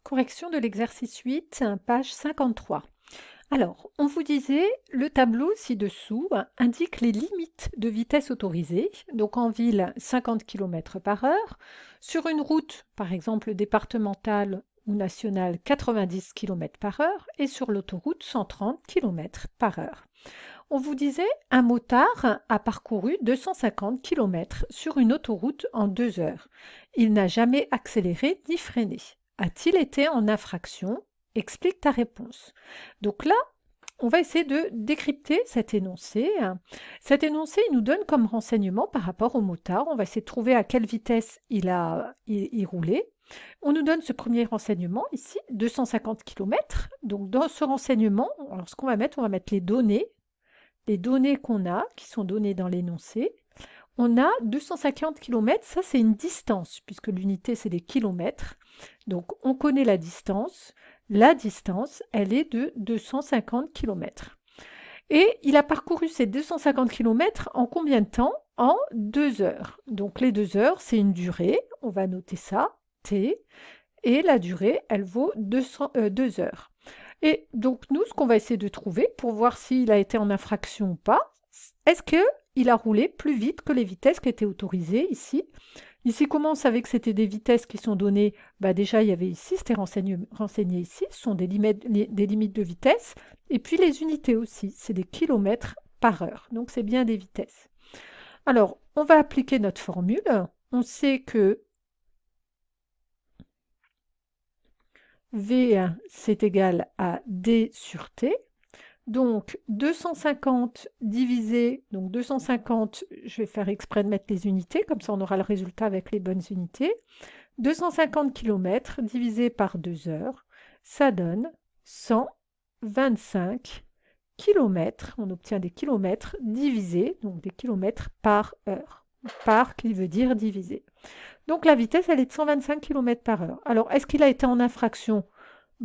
Correction de l'exercice 8, page 53. Alors, on vous disait, le tableau ci-dessous indique les limites de vitesse autorisée. Donc en ville, 50 km par heure. Sur une route, par exemple départementale ou nationale, 90 km par heure. Et sur l'autoroute, 130 km par heure. On vous disait, un motard a parcouru 250 km sur une autoroute en 2 heures. Il n'a jamais accéléré ni freiné. A-t-il été en infraction? Explique ta réponse. Donc là, on va essayer de décrypter cet énoncé. Cet énoncé, il nous donne comme renseignement par rapport au motard. On va essayer de trouver à quelle vitesse il roulait. On nous donne ce premier renseignement ici, 250 km. Donc dans ce renseignement, alors ce qu'on va mettre, on va mettre les données qu'on a, qui sont données dans l'énoncé. On a 250 km, ça c'est une distance, puisque l'unité c'est des kilomètres. Donc on connaît la distance. La distance, elle est de 250 km. Et il a parcouru ces 250 km en combien de temps? En 2 heures. Donc les 2 heures, c'est une durée, on va noter ça, T, et la durée, elle vaut 2 heures. Et donc nous, ce qu'on va essayer de trouver pour voir s'il a été en infraction ou pas, est-ce qu'il a roulé plus vite que les vitesses qui étaient autorisées ici? Ici, comment on savait que c'était des vitesses qui sont données? Déjà, il y avait ici, c'était renseigné ici, ce sont des limites de vitesse. Et puis les unités aussi, c'est des kilomètres par heure. Donc c'est bien des vitesses. Alors, on va appliquer notre formule. On sait que V1, c'est égal à D sur T. Donc 250 divisé, donc 250, je vais faire exprès de mettre les unités, comme ça on aura le résultat avec les bonnes unités. 250 km divisé par 2 heures, ça donne 125 km. On obtient des kilomètres divisés, donc des kilomètres par heure. Par qui veut dire divisé. Donc la vitesse, elle est de 125 km par heure. Alors, est-ce qu'il a été en infraction?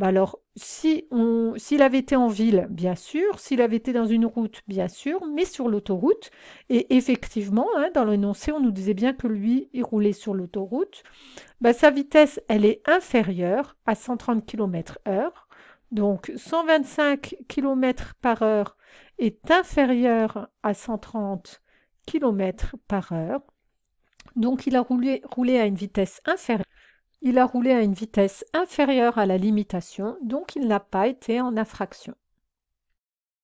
Alors, s'il avait été en ville, bien sûr, s'il avait été dans une route, bien sûr, mais sur l'autoroute, et effectivement, dans l'énoncé, on nous disait bien que lui, il roulait sur l'autoroute, sa vitesse, elle est inférieure à 130 km/h. Donc, 125 km par heure est inférieur à 130 km par heure. Donc, il a roulé à une vitesse inférieure. Il a roulé à une vitesse inférieure à la limitation, donc il n'a pas été en infraction.